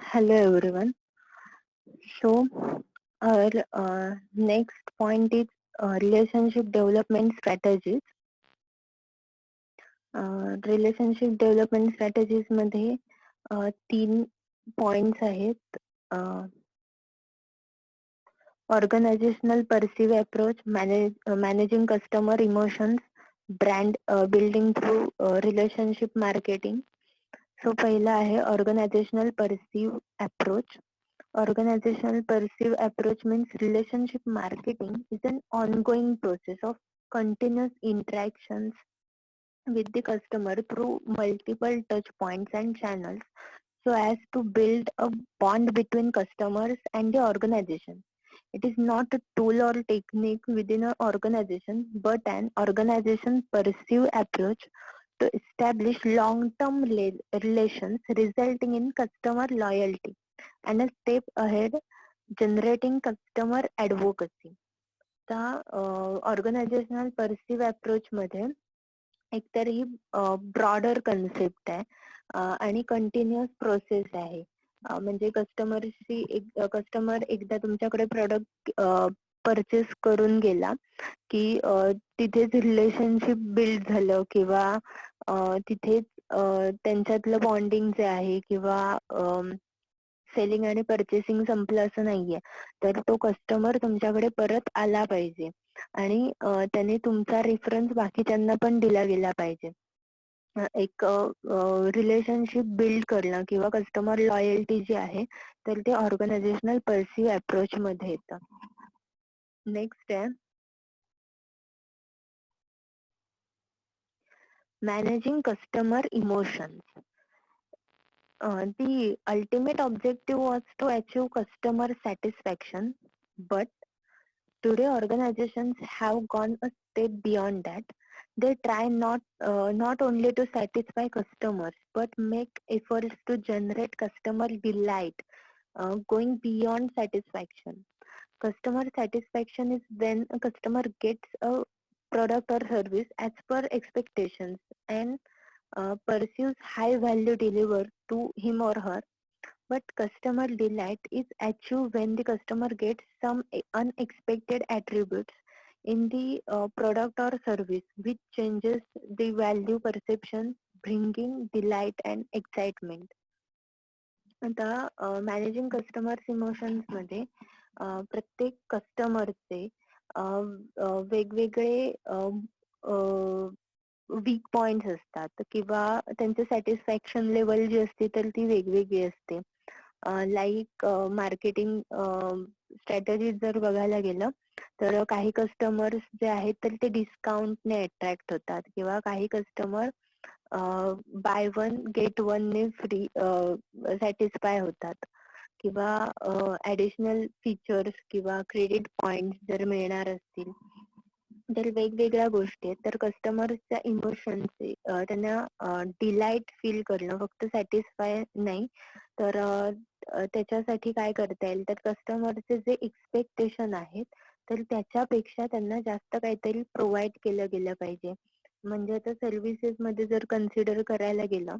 Hello everyone. So our next point is relationship development strategies. Relationship development strategies मध्ये 3 points आहेत. Organizational perceive approach, managing customer emotions, brand building through relationship marketing. So पहिला आहे organizational perceive approach. Organizational perceive approach means relationship marketing is an ongoing process of continuous interactions with the customer through multiple touch points and channels so as to build a bond between customers and the organization. It is not a tool or technique within an organization, but an organization perceive approach to establish long-term relations resulting in customer loyalty and a step ahead generating customer advocacy. आता organisational perceive approach मध्ये एकतर ही broader concept आहे आणि continuous process आहे. म्हणजे customer एकदा तुमच्याकडे product purchase करून गेला की तिथेच रिलेशनशिप बिल्ड झालं किंवा तिथेच त्यांच्यातलं बॉन्डिंग जे आहे किंवा सेलिंग आणि पर्चेसिंग संपलं असं नाहीये. तर तो कस्टमर तुमच्याकडे परत आला पाहिजे आणि त्याने तुमचा रेफरन्स बाकीच्यांना पण दिला गेला पाहिजे. एक रिलेशनशिप बिल्ड करणं किंवा कस्टमर लॉयल्टी जी आहे तर ते ऑर्गनायझेशनल परसिव्ह अप्रोच मध्ये येतं. नेक्स्ट आहे managing customer emotions. The ultimate objective was to achieve customer satisfaction, but today organizations have gone a step beyond that. They try not only to satisfy customers, but make efforts to generate customer delight, going beyond satisfaction. Customer satisfaction is when a customer gets a product or service as per expectations and perceives high value delivered to him or her. But customer delight is achieved when the customer gets some unexpected attributes in the product or service which changes the value perception, bringing delight and excitement. आता managing customers emotions मध्ये प्रत्येक कस्टमरचे वेगवेगळे weak points असतात किंवा त्यांचे satisfaction level जी असते तर ती वेगवेगळी असते. लाईक मार्केटिंग स्ट्रॅटेजी जर बघायला गेलं तर काही कस्टमर्स जे आहेत तर ते डिस्काउंटने अट्रॅक्ट होतात किंवा काही customer by one get one ने फ्री सॅटिस्फाय होतात किंवा ऍडिशनल फीचर्स किंवा क्रेडिट पॉइंट जर मिळणार असतील तर वेगवेगळ्या गोष्टी आहेत. तर कस्टमरच्या इमोशनचे त्यांना डिलाइट फील करणं फक्त सॅटिस्फाय नाही तर त्याच्यासाठी काय करता येईल तर कस्टमरचे जे एक्सपेक्टेशन आहेत तर त्याच्यापेक्षा त्यांना जास्त काहीतरी प्रोव्हाइड केलं गेलं पाहिजे. म्हणजे आता सर्व्हिसेस मध्ये जर कन्सिडर करायला गेलं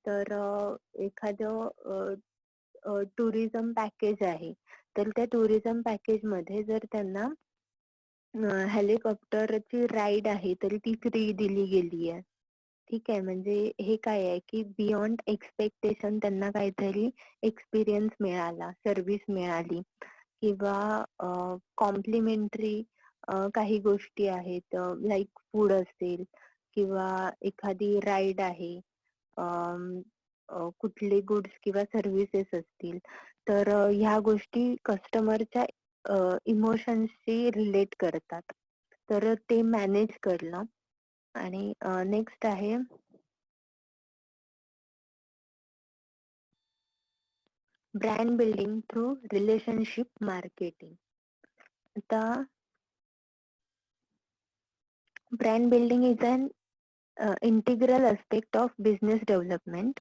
तर एखादं टुरिझम पॅकेज आहे तर त्या टुरिझम पॅकेज मध्ये जर त्यांना हेलिकॉप्टरची राईड आहे तरी ती फ्री दिली गेली आहे. ठीक आहे, म्हणजे हे काय आहे की बियॉन्ड एक्सपेक्टेशन त्यांना काहीतरी एक्सपिरियन्स मिळाला, सर्व्हिस मिळाली किंवा कॉम्प्लिमेंटरी काही गोष्टी आहेत लाईक फूड असेल किंवा एखादी राईड आहे, कुठले गुड्स किंवा सर्व्हिसेस असतील तर ह्या गोष्टी कस्टमरच्या इमोशन्सशी रिलेट करतात. तर ते मॅनेज करणं. आणि नेक्स्ट आहे brand building through relationship marketing. आता brand building is an integral aspect of business development.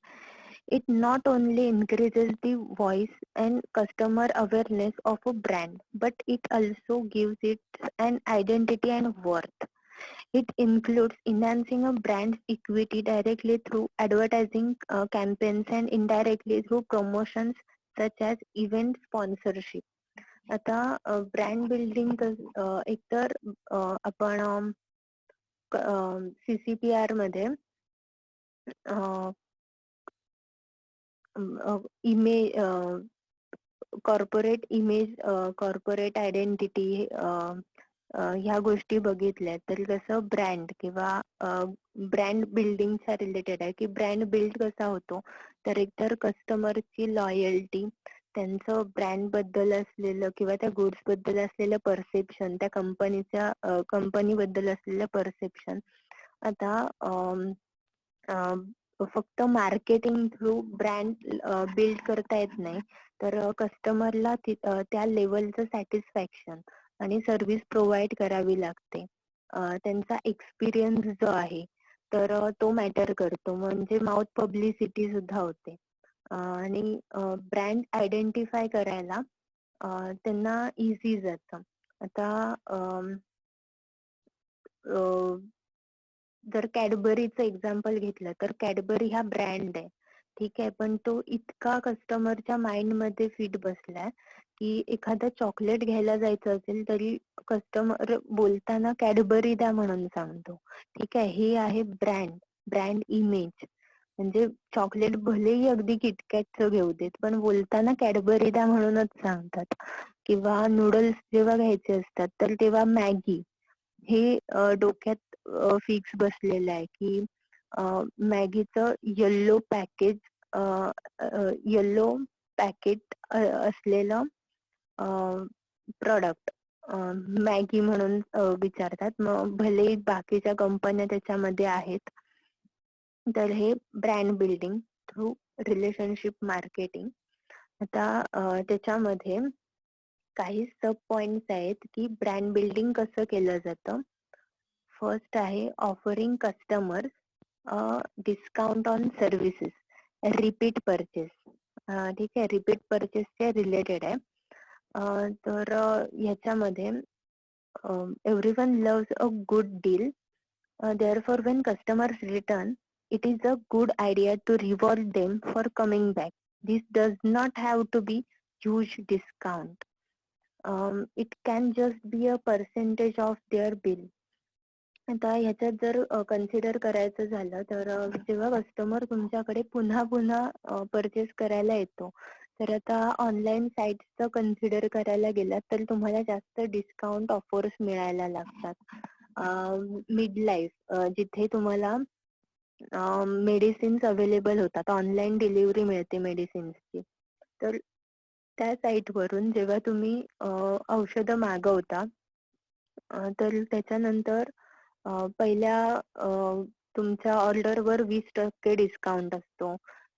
It not only increases the voice and customer awareness of a brand, but it also gives it an identity and worth. It includes enhancing a brand's equity directly through advertising campaigns and indirectly through promotions such as event sponsorship. आता brand building एकतर आपण CCPR मध्ये image, corporate image, corporate identity ह्या गोष्टी बघितल्या. तर कसं brand किंवा ब्रँड बिल्डिंगच्या रिलेटेड आहे की ब्रँड बिल्ड कसा होतो, तर एकतर कस्टमरची लॉयल्टी, त्यांचं ब्रँड बद्दल असलेलं किंवा त्या गुड्स बद्दल असलेलं परसेप्शन, त्या कंपनी बद्दल असलेलं परसेप्शन. आता फक्त मार्केटिंग थ्रू ब्रँड बिल्ड करता येत नाही, तर कस्टमरला त्या लेवलचं सॅटिस्फॅक्शन आणि सर्व्हिस प्रोव्हाइड करावी लागते. त्यांचा एक्सपिरियन्स जो आहे तर तो मॅटर करतो, म्हणजे माउथ पब्लिसिटी सुद्धा होते. आणि ब्रँड आयडेंटिफाय करायला त्यांना इझी जातं. आता जर कॅडबरीचं एक्झाम्पल घेतलं तर कॅडबरी हा ब्रँड आहे, ठीक आहे, पण तो इतका कस्टमरच्या माइंड मध्ये फिट बसलाय की एखादं चॉकलेट घ्यायला जायचं असेल तरी कस्टमर बोलताना कॅडबरी द्या म्हणून सांगतो. ठीक आहे, हे आहे ब्रँड इमेज. म्हणजे चॉकलेट भलेही अगदी किटकॅटचं घेऊ देत, पण बोलताना कॅडबरी द्या म्हणूनच सांगतात. किंवा नूडल्स जेव्हा घ्यायचे असतात तर तेव्हा मॅगी हे डोक्यात फिक्स बसलेलं आहे की मॅगीचं येल्लो पॅकेज, येल्लो पॅकेट असलेलं प्रोडक्ट मॅगी म्हणून विचारतात. मग भले बाकीच्या कंपन्या त्याच्यामध्ये आहेत. तर हे brand building through relationship marketing. आता त्याच्यामध्ये काही सब पॉइंट्स आहेत की ब्रँड बिल्डिंग कसं केलं जातं. फर्स्ट आहे offering customers discount on services, repeat purchase. ठीक आहे, रिपीट परचेसच्या रिलेटेड आहे. तर ह्याच्यामध्ये everyone loves a good deal, therefore when customers return, it is a good idea to reward them for coming back. This does not have to be huge discount. It can just be a percentage of their bill. आता ह्याच्यात जर consider करायचं झालं तर जेव्हा customer तुमच्याकडे पुन्हा पुन्हा परचेस करायला येतो, तर आता ऑनलाईन साईट्सचं कन्सिडर करायला गेलात तर तुम्हाला जास्त डिस्काउंट ऑफर्स मिळायला लागतात. मिड लाईफ जिथे तुम्हाला मेडिसिन्स अवेलेबल होतात, ऑनलाईन डिलिव्हरी मिळते मेडिसिन्सची. तर त्या साईटवरून जेव्हा तुम्ही औषधं मागवता तर त्याच्यानंतर पहिल्या तुमच्या ऑर्डरवर 20% डिस्काउंट असतो.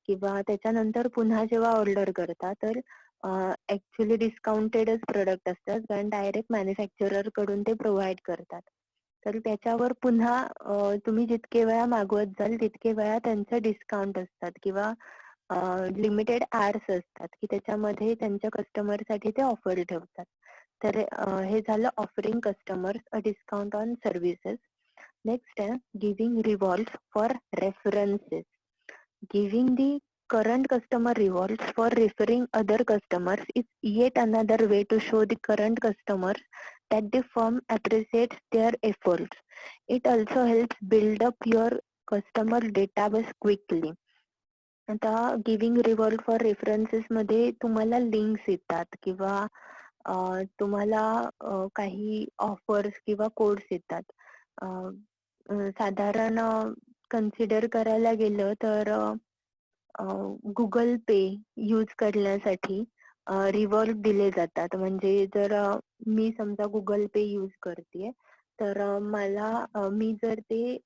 किंवा त्याच्यानंतर पुन्हा जेव्हा ऑर्डर करता तर ऍक्च्युली डिस्काउंटेडच प्रोडक्ट असतात, कारण डायरेक्ट मॅन्युफॅक्चरर कडून ते प्रोव्हाइड करतात. तर त्याच्यावर पुन्हा तुम्ही जितके वेळा मागवत जाल तितके वेळा त्यांचे डिस्काउंट असतात किंवा लिमिटेड आवर्स असतात की त्याच्यामध्ये त्यांच्या कस्टमरसाठी ते ऑफर ठेवतात. तर हे झालं offering customers a discount on services. Next आहे giving rewards for references. Giving the current customer rewards for referring other customers is yet another way to show the current customers that the firm appreciates their efforts. It also helps build up your customer database quickly. आता giving reward for references मध्ये तुम्हाला links येतात किंवा तुम्हाला काही offers किंवा codes येतात. साधारण कन्सिडर करायला गेलं तर गुगल पे यूज करण्यासाठी रिवॉर्ड दिले जातात. म्हणजे जर मी समजा गुगल पे यूज करते तर मी जर ते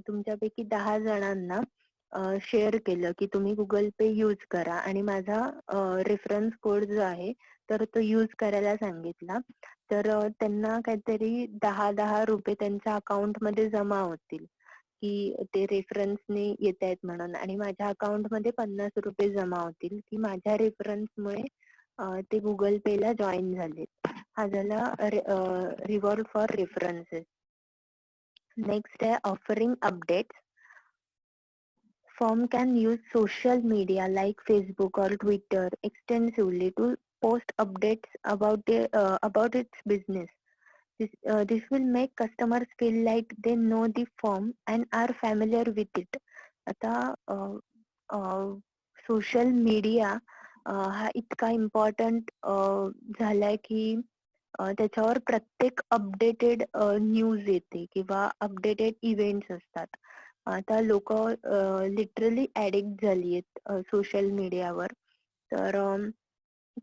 तुमच्यापैकी 10 जणांना शेअर केलं की तुम्ही गुगल पे यूज करा आणि माझा रेफरन्स कोड जो आहे तर तो यूज करायला सांगितला, तर त्यांना काहीतरी 10 रुपये त्यांच्या अकाउंट मध्ये जमा होतील की ते रेफरन्सने येत आहेत म्हणून, आणि माझ्या अकाउंट मध्ये 50 रुपये जमा होतील की माझ्या रेफरन्समुळे ते गुगल पे ला जॉईन झाले. हा झाला रिवॉर्ड फॉर रेफरन्सेस. नेक्स्ट आहे offering updates. firm can use social media like Facebook or Twitter extensively to post updates about its business. This will make customers feel like they know the firm and are familiar with it. आता social media हा इतका important झालाय की त्याच्यावर प्रत्येक updated news येते किंवा updated events असतात. आता लोक लिटरली ऍडिक्ट झाली आहेत सोशल मीडियावर. तर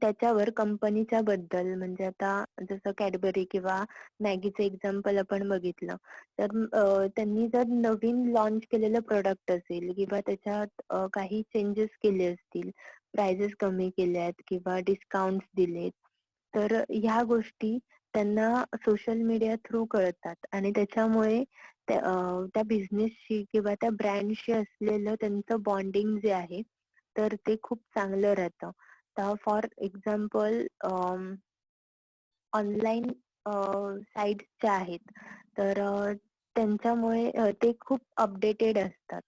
त्याच्यावर कंपनीच्या बद्दल म्हणजे आता जसं कॅडबरी किंवा मॅगीचं एक्झाम्पल आपण बघितलं तर त्यांनी जर नवीन लॉन्च केलेलं प्रोडक्ट असेल किंवा त्याच्यात काही चेंजेस केले असतील, प्राइजेस कमी केल्या आहेत किंवा डिस्काउंट्स दिलेत, तर ह्या गोष्टी त्यांना सोशल मीडिया थ्रू कळतात आणि त्याच्यामुळे त्या बिझनेसशी किंवा त्या ब्रँडशी असलेलं त्यांचं बॉन्डिंग जे आहे तर ते खूप चांगलं राहतं. फॉर एक्झाम्पल ऑनलाईन साईट्स ज्या आहेत तर त्यांच्यामुळे ते खूप अपडेटेड असतात.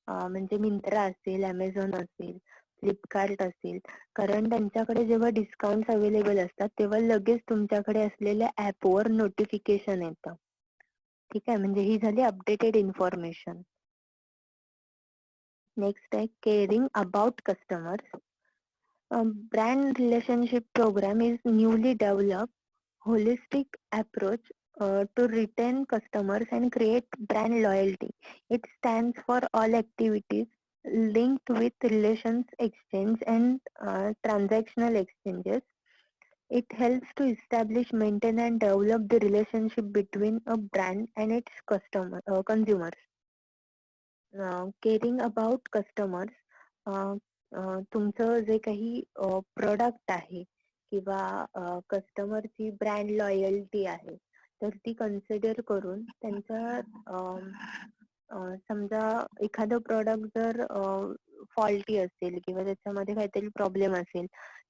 म्हणजे मिंत्रा असेल, अमेझॉन असेल, फ्लिपकार्ट असेल, कारण त्यांच्याकडे जेव्हा डिस्काउंट अवेलेबल असतात तेव्हा लगेच तुमच्याकडे असलेल्या ऍपवर नोटिफिकेशन येतं. ठीक आहे, म्हणजे ही झाली अपडेटेड इन्फॉर्मेशन. नेक्स्ट आहे caring about customers. Brand relationship program is newly developed holistic approach to retain customers and create brand loyalty. It stands for all activities linked with relations exchange and transactional exchanges. It helps to establish, maintain and develop the relationship between a brand and its consumers. Caring about customers, तुमचं जे काही product आहे किंवा कस्टमरची brand loyalty आहे तर ती consider करून त्यांचा समजा एखादं प्रोडक्ट जर फॉल्टी असेल किंवा त्याच्यामध्ये काहीतरी प्रॉब्लेम असेल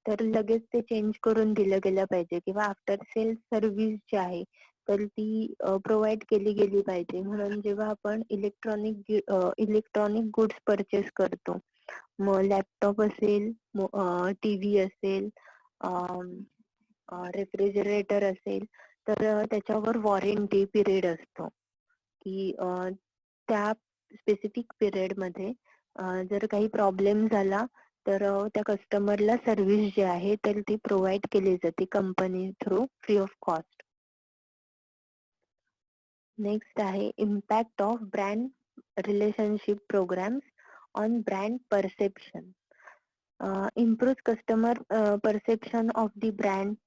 तर लगेच ते चेंज करून दिलं गेलं पाहिजे किंवा आफ्टर सेल सर्व्हिस जी आहे तर ती प्रोव्हाइड केली गेली पाहिजे. म्हणून जेव्हा आपण इलेक्ट्रॉनिक गुड्स परचेस करतो, मग लॅपटॉप असेल, टीव्ही असेल, रेफ्रिजरेटर असेल, तर त्याच्यावर वॉरंटी पिरियड असतो की त्या स्पेसिफिक पिरियड मध्ये जर काही प्रॉब्लेम झाला तर त्या कस्टमरला सर्व्हिस जी आहे तर ती प्रोव्हाइड केली जाते company through free of cost. Next आहे impact of brand relationship programmes on brand perception. Improves customer perception of the brand,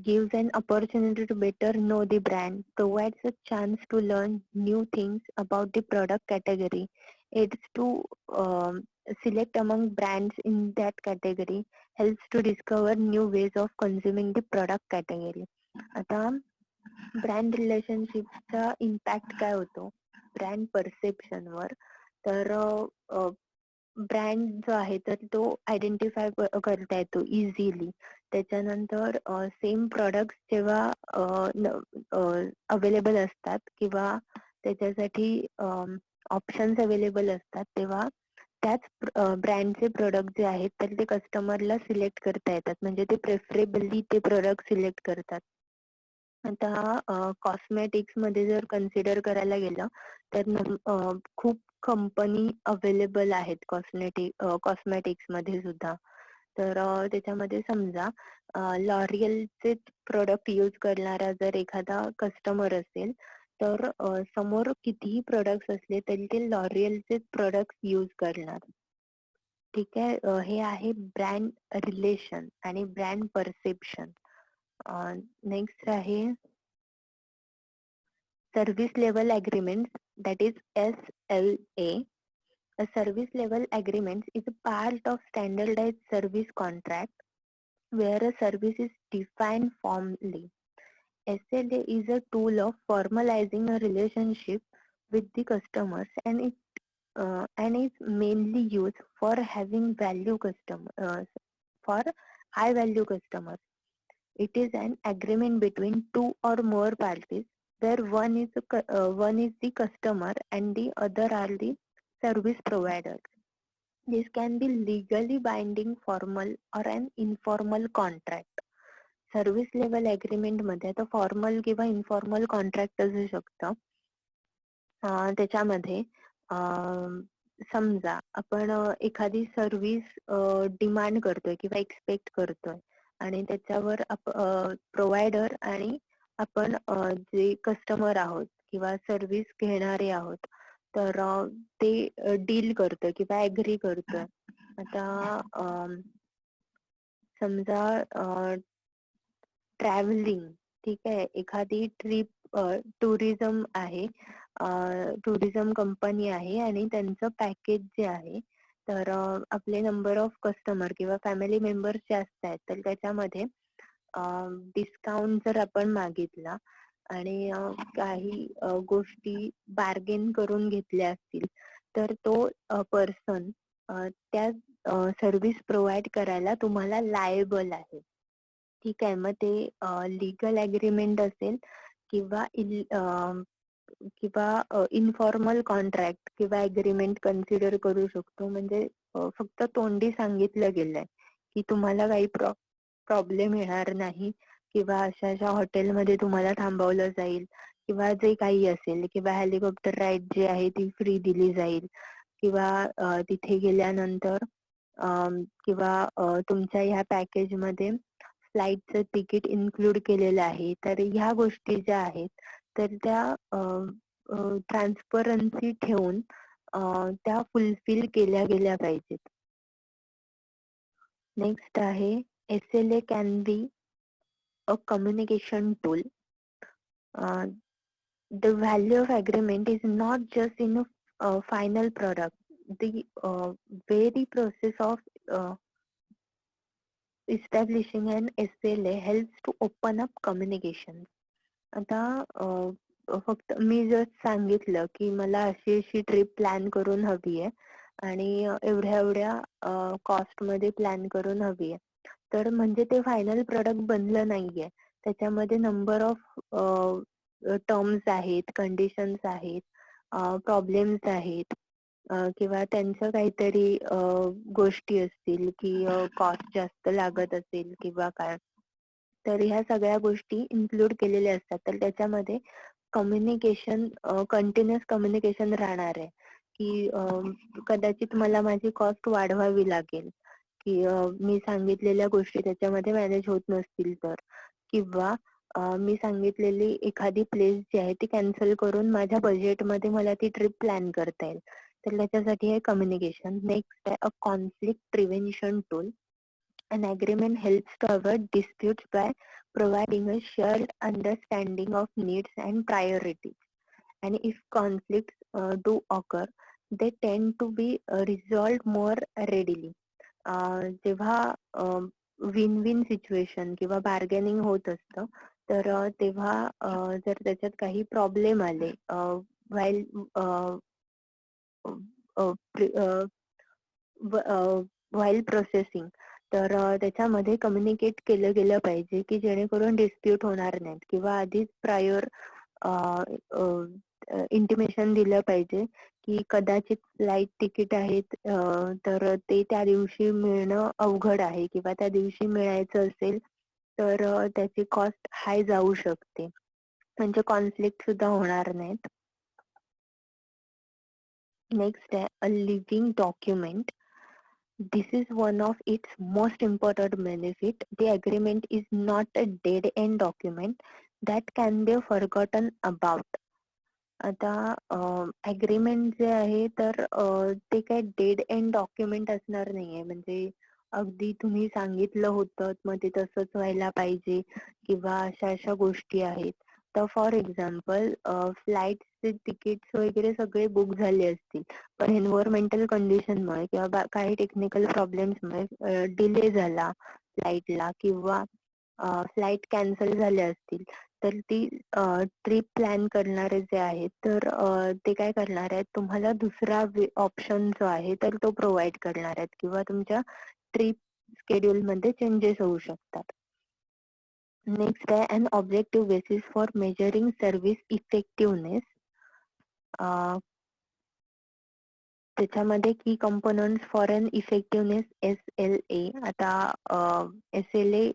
gives an opportunity to better know the brand, provides a chance to learn new things about the product category, aids to select among brands in that category, helps to discover new ways of consuming the product category. आता brand रिलेशनशिपचा impact काय होतो brand perception वर, तर brand जो आहे तर तो identify करता येतो इझिली. त्याच्यानंतर सेम प्रोडक्ट जेव्हा अवेलेबल असतात किंवा त्याच्यासाठी ऑप्शन्स अवेलेबल असतात तेव्हा त्याच ब्रँडचे प्रोडक्ट जे आहेत तर ते कस्टमरला सिलेक्ट करता येतात, म्हणजे ते प्रेफरेबली ते प्रोडक्ट सिलेक्ट करतात. आता कॉस्मेटिक्स मध्ये जर कन्सिडर करायला गेलं तर खूप कंपनी अवेलेबल आहेत कॉस्मेटिक्स मध्ये सुद्धा. तर त्याच्यामध्ये समजा लॉरियलचे प्रोडक्ट यूज करणारा जर एखादा कस्टमर असेल तर समोर कितीही प्रोडक्ट असले तरी ते लॉरियलचे प्रोडक्ट यूज करणार. ठीक आहे, हे आहे ब्रँड रिलेशन आणि ब्रँड परसेप्शन. नेक्स्ट आहे service level agreement, that is SLA. A service level agreement is a part of standardized service contract where a service is defined formally. SLA is a tool of formalizing a relationship with the customers and is mainly used for having for high value customers. It is an agreement between two or more parties where one is the customer and the other are the service providers. This can be legally binding formal or an informal contract. Service level agreement मध्ये आता formal किंवा informal contract असू शकतं. त्याच्यामध्ये समजा आपण एखादी service demand करतोय किंवा एक्सपेक्ट करतोय आणि त्याच्यावर प्रोव्हायडर आणि आपण जे कस्टमर आहोत किंवा सर्व्हिस घेणारे आहोत तर ते डील करतोय किंवा ऍग्री करतोय. आता समजा ट्रॅव्हलिंग, ठीक आहे, एखादी ट्रिप टुरिझम आहे, टुरिझम कंपनी आहे आणि त्यांचं पॅकेज जे आहे तर आपले नंबर ऑफ कस्टमर किंवा फॅमिली मेंबर्स जास्त आहेत तर त्याच्यामध्ये डिस्काउंट जर आपण मागितला आणि काही गोष्टी बार्गेन करून घेतल्या असतील तर तो पर्सन त्या सर्व्हिस प्रोव्हाइड करायला तुम्हाला लायबल आहे. ठीक आहे, मग ते लीगल अग्रीमेंट असेल किंवा इन्फॉर्मल कॉन्ट्रॅक्ट किंवा अग्रीमेंट कन्सिडर करू शकतो. म्हणजे फक्त तोंडी सांगितलं गेलंय की तुम्हाला काही प्रॉब्लेम येणार नाही किंवा अशा हॉटेलमध्ये तुम्हाला थांबवलं जाईल किंवा जे काही असेल किंवा हेलिकॉप्टर राईड जी आहे ती फ्री दिली जाईल किंवा तिथे गेल्यानंतर किंवा तुमच्या ह्या पॅकेज मध्ये फ्लाईटचं तिकीट इन्क्लूड केलेलं आहे. तर ह्या गोष्टी ज्या आहेत तर त्या ट्रान्सपरन्सी ठेवून त्या फुलफिल केल्या गेल्या पाहिजेत. नेक्स्ट आहे SLA can be a communication tool. The value of agreement is not just in a final product. The very process of establishing an SLA helps to open up communication. आता फक्त मी जर सांगितलं की मला अशी अशी ट्रिप प्लॅन करून हवी आहे आणि एवढ्या एवढ्या कॉस्ट मध्ये प्लॅन करून हवी आहे, तर म्हणजे ते फायनल प्रोडक्ट बनलं नाहीये. त्याच्यामध्ये नंबर ऑफ टर्म्स आहेत, कंडिशन्स आहेत, प्रॉब्लेम्स आहेत किंवा त्यांचं काहीतरी गोष्टी असतील की कॉस्ट जास्त लागत असेल किंवा काय, तर ह्या सगळ्या गोष्टी इन्क्लूड केलेल्या असतात. तर त्याच्यामध्ये कम्युनिकेशन, कंटिन्युअस कम्युनिकेशन राहणार आहे की कदाचित मला माझी कॉस्ट वाढवावी लागेल की मी सांगितलेल्या गोष्टी त्याच्यामध्ये मॅनेज होत नसतील तर, किंवा मी सांगितलेली एखादी प्लेस जी आहे ती कॅन्सल करून माझ्या बजेटमध्ये मला ती ट्रिप प्लॅन करता येईल. तर त्याच्यासाठी आहे कम्युनिकेशन. नेक्स्ट आहे a conflict prevention tool. An agreement helps to avoid disputes by providing a shared understanding of needs and priorities. And if conflicts do occur, they tend to be resolved more readily. जेव्हा win win situation किंवा bargaining होत असतं तर तेव्हा जर त्याच्यात काही problem आले व्हाईल व्हाईल प्रोसेसिंग, तर त्याच्यामध्ये कम्युनिकेट केलं गेलं पाहिजे की जेणेकरून डिस्प्यूट होणार नाहीत किंवा आधीच प्रायर इंटिमेशन दिलं पाहिजे की कदाचित फ्लाईट तिकीट आहेत तर ते त्या दिवशी मिळणं अवघड आहे किंवा त्या दिवशी मिळायचं असेल तर त्याची कॉस्ट हाय जाऊ शकते, म्हणजे कॉन्फ्लिक्ट सुद्धा होणार नाहीत. नेक्स्ट आहे अ living document. This is one of its most important benefit. The agreement is not a dead end document that can be forgotten about. आता अग्रीमेंट जे आहे तर ते काय डेड एंड डॉक्युमेंट असणार नाहीये. म्हणजे अगदी तुम्ही सांगितलं होतं मग ते तसंच व्हायला पाहिजे किंवा अशा अशा गोष्टी आहेत. तर फॉर एक्झाम्पल फ्लाईटचे तिकीट्स वगैरे सगळे बुक झाले असतील पण एन्व्हायरमेंटल कंडिशनमुळे किंवा काही टेक्निकल प्रॉब्लेम्समुळे डिले झाला फ्लाईटला किंवा फ्लाईट कॅन्सल झाल्या असतील तर ती ट्रिप प्लॅन करणारे जे आहेत तर ते काय करणार आहेत, तुम्हाला दुसरा ऑप्शन जो आहे तर तो प्रोव्हाइड करणार आहेत किंवा तुमच्या ट्रिप शेड्यूल मध्ये चेंजेस होऊ शकतात. नेक्स्ट आहे an objective basis for measuring service effectiveness. त्याच्यामध्ये की components for an effectiveness SLA. आता SLA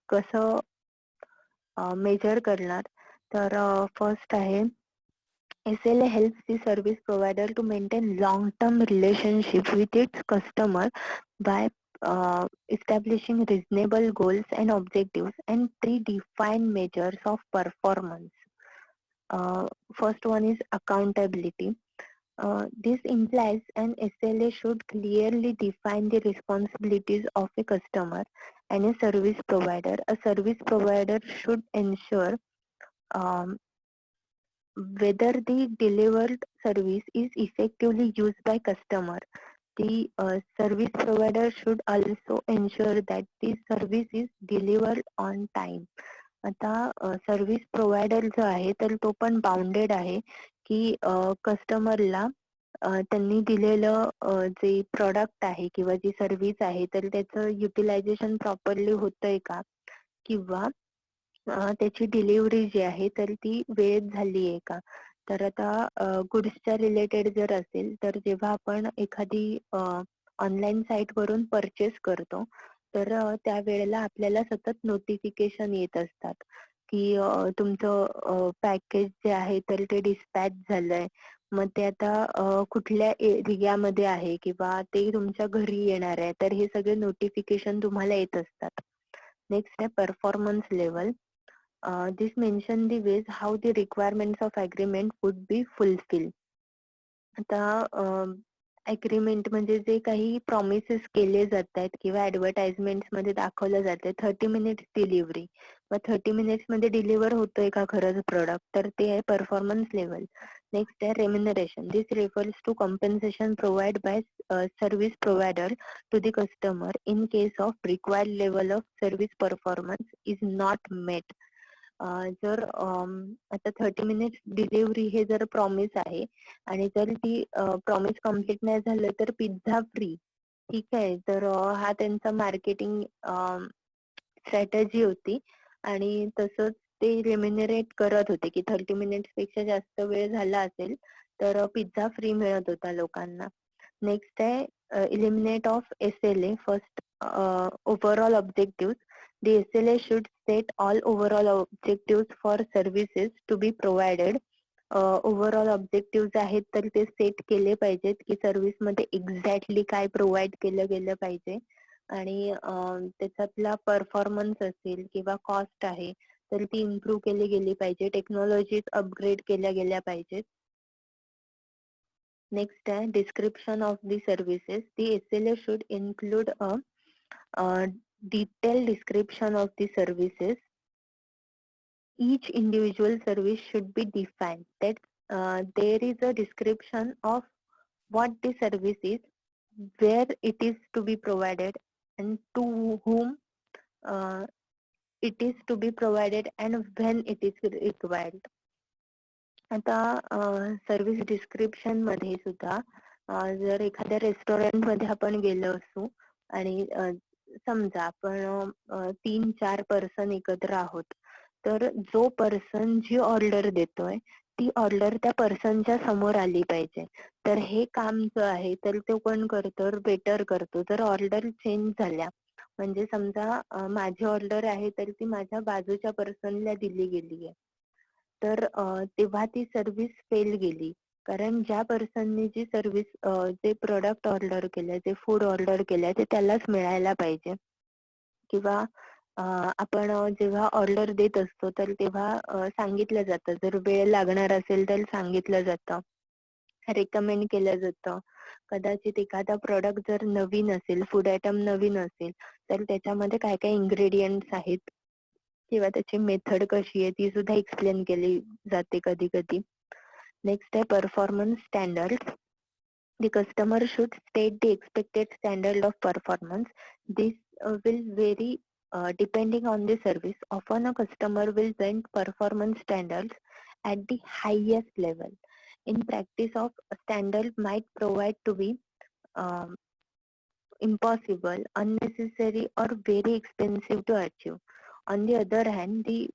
कसं मेजर करणार, तर फर्स्ट आहे SLA helps the service provider to maintain long-term relationship with its customer by establishing reasonable goals and objectives and predefined measures of performance. First one is accountability. This implies an SLA should clearly define the responsibilities of a customer and a service provider. A service provider should ensure um, whether the delivered service is effectively used by customer. The service provider should also ensure that the service is delivered on time. आता service provider जो आहे तर तो पण bounded आहे की कस्टमरला त्यांनी दिलेलं जे प्रॉडक्ट आहे किंवा जी सर्व्हिस आहे तर त्याचं युटिलायझेशन प्रॉपरली होतंय का, किंवा त्याची डिलिव्हरी जी आहे तर ती वेळेत झाली आहे का. तर आता गुड्सच्या रिलेटेड जर असेल तर जेव्हा आपण एखादी ऑनलाईन साईट वरून परचेस करतो तर त्यावेळेला आपल्याला सतत नोटिफिकेशन येत असतात की तुमचं पॅकेज जे आहे तर ते डिस्पॅच झालंय. मग ते आता कुठल्या एरियामध्ये आहे किंवा ते तुमच्या घरी येणार आहे, तर हे सगळे नोटिफिकेशन तुम्हाला येत असतात. नेक्स्ट आहे performance level. This mention the ways how the requirements of agreement would be fulfilled. आता अग्रीमेंट म्हणजे जे काही प्रॉमिसेस केले जात आहेत किंवा ऍडव्हर्टाइजमेंट मध्ये दाखवलं जाते 30 मिनिट्स डिलिव्हरी, मग 30 मिनिट्स मध्ये डिलिव्हर होतोय का खरंच प्रोडक्ट, तर ते आहे परफॉर्मन्स लेवल. नेक्स्ट आहे remuneration. This refers to compensation provide by service provider to the customer in case of required level of service performance is not met. जर आता 30 मिनिट्स डिलिव्हरी हे जर प्रॉमिस आहे आणि जर ती प्रॉमिस कम्प्लीट नाही झालं तर पिझ्झा फ्री, ठीक आहे. तर हा त्यांचा मार्केटिंग स्ट्रॅटेजी होती आणि तसंच ते रेम्युनरेट करत होते की 30 मिनिट्स पेक्षा जास्त वेळ झाला असेल तर पिझ्झा फ्री मिळत होता लोकांना. नेक्स्ट आहे eliminate of SLA. First, overall objectives. The SLA should set all overall objectives for services to be provided. Overall objective आहेत तर ते सेट केले पाहिजेत की सर्व्हिस मध्ये एक्झॅक्टली काय प्रोव्हाइड केलं गेलं पाहिजे आणि त्याच्यातला परफॉर्मन्स असेल किंवा कॉस्ट आहे तर ती इम्प्रूव्ह केली गेली पाहिजे, टेक्नॉलॉजी अपग्रेड केल्या गेल्या पाहिजेत. Next आहे description of the services. The SLA should include a detailed description of the services. Each individual service should be defined. That there is a description of what the service is, where it is to be provided, and to whom uh, it is to be provided, and when it is required. आता service description मध्ये सुद्धा जर एखाद्या restaurant मध्ये आपण गेलो असू आणि समजा आपण 3-4 पर्सन एकत्र आहोत, तर जो पर्सन जी ऑर्डर देतोय ती ऑर्डर त्या पर्सनच्या समोर आली पाहिजे. तर हे काम जो आहे तर तो कोण करतो, वेटर करतो. जर ऑर्डर चेंज झाल्या म्हणजे समजा माझी ऑर्डर आहे तर ती माझ्या बाजूच्या पर्सनला दिली गेली आहे, तर तेव्हा ती सर्व्हिस फेल गेली. कारण ज्या पर्सननी जी सर्व्हिस जे प्रोडक्ट ऑर्डर केलंय, जे फूड ऑर्डर केलंय ते त्यालाच मिळायला पाहिजे. किंवा आपण जेव्हा ऑर्डर देत असतो तर तेव्हा सांगितलं जातं, जर वेळ लागणार असेल तर सांगितलं जातं, रेकमेंड केलं जातं. कदाचित एखादा प्रोडक्ट जर नवीन असेल, फूड आयटम नवीन असेल तर त्याच्यामध्ये काय काय इन्ग्रेडियंट्स आहेत किंवा त्याची मेथड कशी आहे ती सुद्धा एक्सप्लेन केली जाते कधी कधी. नेक्स्ट आहे performance standard. The customer should state the expected standard of performance. This will vary depending on the service. Often a customer will want performance standards at the highest level. In practice, of standard might provide to be um, impossible, unnecessary, or very expensive to achieve. On the other hand, the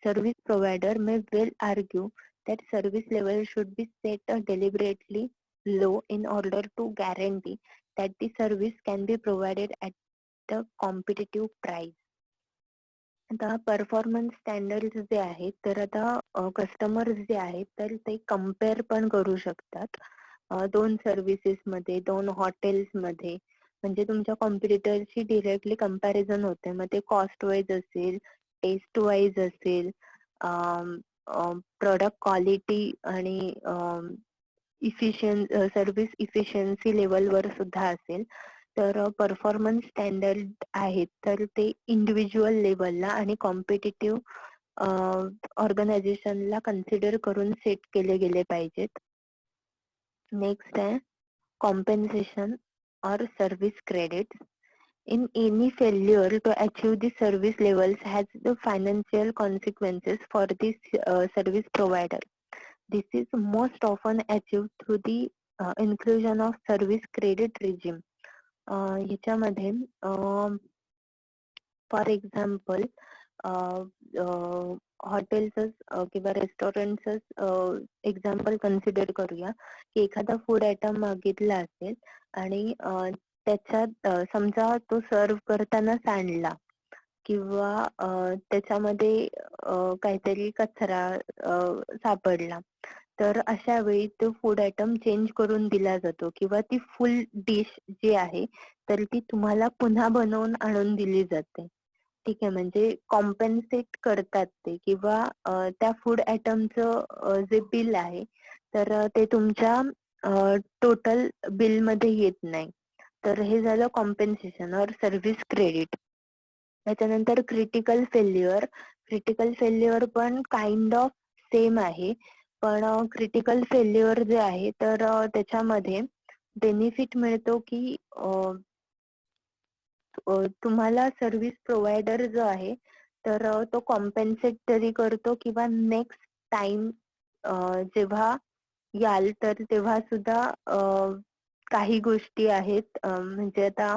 service provider may well argue that service level should be set deliberately low in order to guarantee that the service can be provided at the competitive price. आता performance standard जे आहेत तर आता customers जे आहेत तर ते compare पण करू शकतात दोन सर्व्हिसेस मध्ये, दोन हॉटेल्स मध्ये. म्हणजे तुमच्या कॉम्पिटिटरची डिरेक्टली कंपॅरिझन होते. मग ते कॉस्ट वाईज असेल, टेस्ट वाईज असेल, प्रोडक्ट क्वालिटी आणि सर्व्हिस इफिशियन्सी लेवलवर सुद्धा असेल. तर परफॉर्मन्स स्टँडर्ड आहेत तर ते इंडिव्हिज्युअल लेवलला आणि कॉम्पिटिटिव्ह ऑर्गनायझेशनला कन्सिडर करून सेट केले गेले पाहिजेत. नेक्स्ट आहे compensation or service credits. In any failure to achieve the service levels has the financial consequences for this service provider. This is most often achieved through the inclusion of service credit regime. ह्याच्यामध्ये for example हॉटेल्सच किंवा रेस्टॉरंटच example consider करूया की एखादा food item मागितला असेल आणि त्याच्यात समजा तो सर्व करताना सांडला किंवा त्याच्यामध्ये काहीतरी कचरा सापडला, तर अशा वेळी तो फूड आयटम चेंज करून दिला जातो किंवा ती फुल डिश जी आहे तर ती तुम्हाला पुन्हा बनवून आणून दिली जाते. ठीक आहे, म्हणजे कॉम्पेन्सेट करतात ते किंवा त्या फूड आयटमचं जे बिल आहे तर ते तुमच्या टोटल बिल मध्ये येत नाही. तर हे झालं कॉम्पेन्सेशन और सर्व्हिस क्रेडिट. त्याच्यानंतर क्रिटिकल फेल्युअर. क्रिटिकल फेल्युअर पण काइंड ऑफ सेम आहे, पण क्रिटिकल फेल्युअर जे आहे तर त्याच्यामध्ये बेनिफिट मिळतो की तुम्हाला सर्व्हिस प्रोव्हायडर जो आहे तर तो कॉम्पेन्सेट तरी करतो किंवा नेक्स्ट टाइम जेव्हा याल तर तेव्हा सुद्धा काही गोष्टी आहेत म्हणजे आता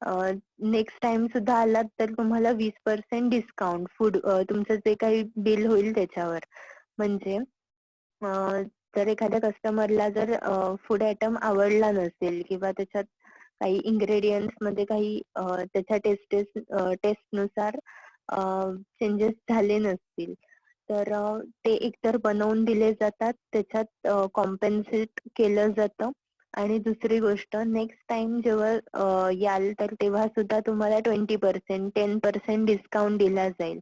नेक्स्ट टाइम सुद्धा आलात तर तुम्हाला 20% डिस्काउंट फूड तुमचं जे काही बिल होईल त्याच्यावर. म्हणजे जर एखाद्या कस्टमरला जर फूड आयटम आवडला नसेल किंवा त्याच्यात काही इंग्रेडियंट्स मध्ये काही त्याच्या टेस्ट नुसार चेंजेस झाले नसतील तर ते एकतर बनवून दिले जातात, त्याच्यात कॉम्पेन्सेट केलं जातं. आणि दुसरी गोष्ट, नेक्स्ट टाइम जेव्हा याल तर तेव्हा सुद्धा तुम्हाला 20%, 10% डिस्काउंट दिला जाईल.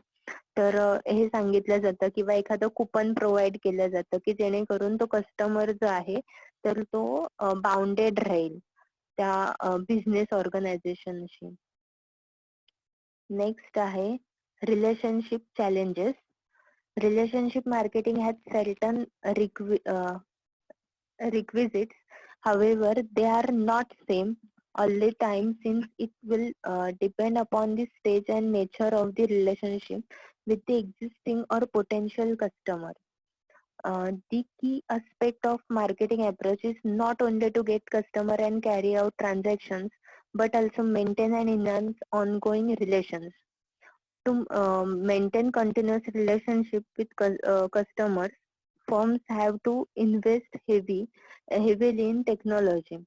तर हे सांगितलं जातं किंवा एखादं कुपन प्रोव्हाइड केलं जातं की जेणेकरून तो कस्टमर जो आहे तर तो बाउंडेड राहील त्या बिझनेस ऑर्गनायझेशनशी. नेक्स्ट आहे relationship challenges. Relationship marketing has certain requisites. However, they are not same all the time since it will depend upon the stage and nature of the relationship with the existing or potential customer. The key aspect of marketing approach is not only to get customer and carry out transactions, but also maintain and enhance ongoing relations. To maintain continuous relationship with customers, firms have to invest heavily in technology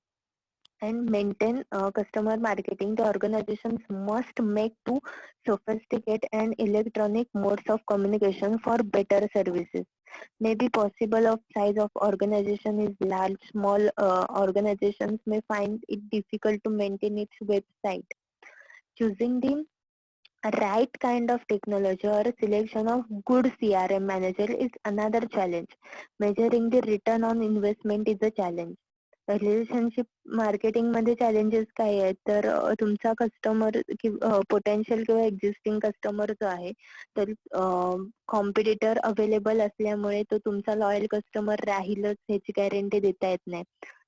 and maintain customer marketing. The organizations must make to sophisticate and electronic modes of communication for better services. May be possible of size of organization is large. Small organizations may find it difficult to maintain its website. Choosing the right kind of technology or selection of good CRM manager is another challenge. Measuring the return on investment is a challenge. Relationship marketing मध्ये challenges काय आहेत तर तुमचा customer potential किंवा existing customer जो आहे तर competitor available असल्यामुळे तो तुमचा लॉयल कस्टमर राहीलच ह्याची गॅरंटी देता येत नाही.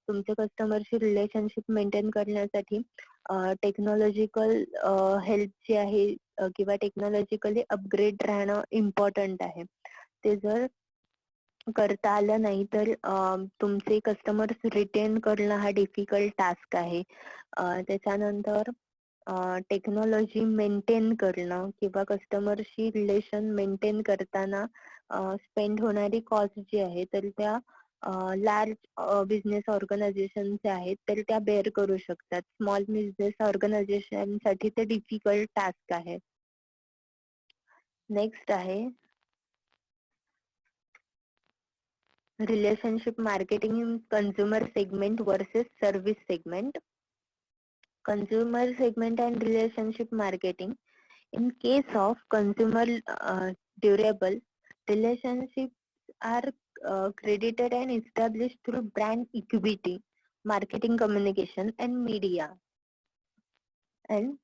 तुमच्या कस्टमरशी रिलेशनशिप मेंटेन करण्यासाठी टेक्नॉलॉजिकल हेल्प जी आहे किंवा टेक्नॉलॉजिकली अपग्रेड राहणं इम्पॉर्टंट आहे. ते जर करता आलं नाही तर तुमचे कस्टमर्स रिटेन करणं हा डिफिकल्ट टास्क आहे. त्याच्यानंतर टेक्नॉलॉजी मेंटेन करणं किंवा कस्टमरशी रिलेशन मेंटेन करताना स्पेंड होणारी कॉस्ट जी आहे तर त्या लार्ज बिझनेस ऑर्गनायझेशन जे आहेत तर त्या बेअर करू शकतात. स्मॉल बिझनेस ऑर्गनायझेशन साठी ते डिफिकल्ट टास्क आहे. नेक्स्ट आहे relationship marketing in consumer segment versus service segment. Consumer segment and relationship marketing. In case of consumer durable, relationships are credited and established through brand equity, marketing communication, and media. And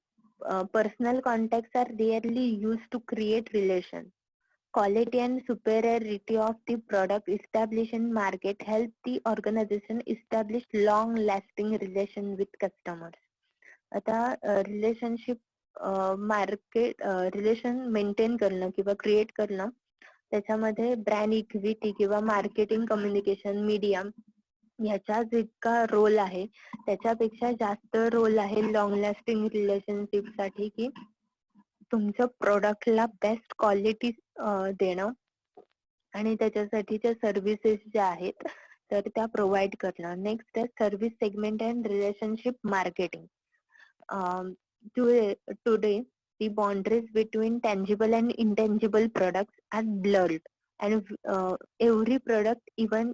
personal contacts are rarely used to create relation. Quality and superiority of the product established in market help the organization establish long-lasting relation with customers. आता relationship market relation maintain करणं किंवा create करणं त्याच्यामध्ये brand equity किंवा marketing communication media ह्याचा जितका role आहे त्याच्यापेक्षा जास्त रोल आहे लॉंग लास्टिंग रिलेशनशिप साठी की तुमच्या प्रोडक्टला बेस्ट क्वालिटी देणं आणि त्याच्यासाठीच्या सर्व्हिसेस ज्या आहेत तर त्या प्रोव्हाइड करणं. नेक्स्ट आहे service segment and relationship marketing. Today, the boundaries between tangible and intangible products are blurred, and every product, even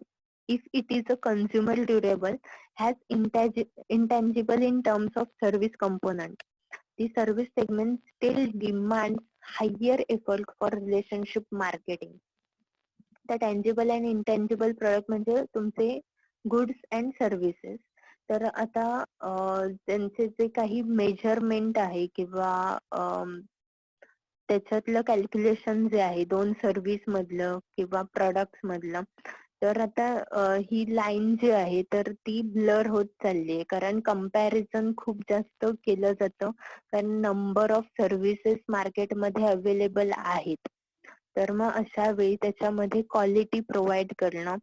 if it is a consumer durable, has intangible in terms of service component. The service segment still demands higher effort for relationship marketing. The tangible and intangible product म्हणजे तुमचे goods and services. तर आता त्यांचे जे काही measurement आहे किंवा त्याच्यातलं कॅल्क्युलेशन जे आहे दोन सर्व्हिस मधलं किंवा प्रोडक्ट मधलं तर आता ही लाईन जी आहे तर ती ब्लर होत चालली आहे कारण कंपॅरिझन खूप जास्त केलं जातं कारण नंबर ऑफ सर्व्हिसेस मार्केटमध्ये अवेलेबल आहेत. तर मग अशा वेळी त्याच्यामध्ये क्वालिटी प्रोव्हाइड करणं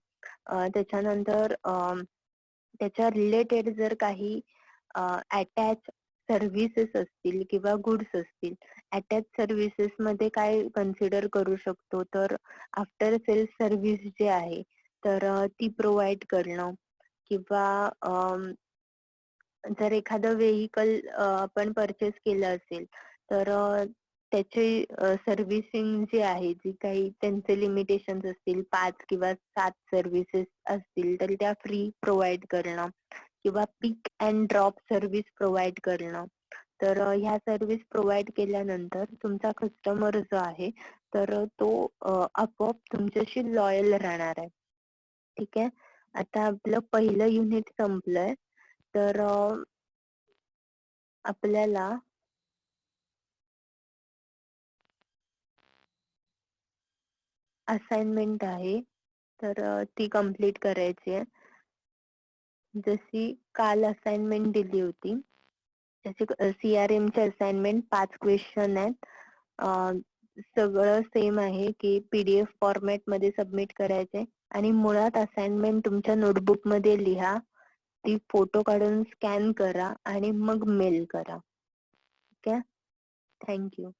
त्याच्यानंतर त्याच्या रिलेटेड जर काही अटॅच सर्व्हिसेस असतील किंवा गुड्स असतील अटॅच सर्व्हिसेस मध्ये काय कन्सिडर करू शकतो तर आफ्टर सेल सर्व्हिस जे आहे तर ती प्रोव्हाइड करणं किंवा जर एखादं व्हेइकल आपण परचेस केलं असेल तर त्याची सर्व्हिसिंग जी आहे जी काही त्यांचे लिमिटेशन्स असतील 5 किंवा 7 सर्व्हिसेस असतील तर त्या फ्री प्रोव्हाइड करणं किंवा पिक अँड ड्रॉप सर्व्हिस प्रोव्हाइड करणं. तर ह्या सर्व्हिस प्रोव्हाइड केल्यानंतर तुमचा कस्टमर जो आहे तर तो आपोआप तुमच्याशी लॉयल राहणार आहे. ठीक आहे. आता आपलं पहिलं युनिट संपलंय तर आपल्याला असाइनमेंट आहे तर ती कंप्लीट करायची आहे. जशी काल असाइनमेंट दिली होती त्याची CRM ची असाइनमेंट 5 क्वेश्चन आहेत. सगळं सेम आहे की PDF फॉर्मॅट मध्ये सबमिट करायचे आणि मुळात असाइनमेंट तुमच्या नोटबुक मध्ये लिहा, ती फोटो काढून स्कॅन करा आणि मग मेल करा. ठीक आहे. थँक्यू.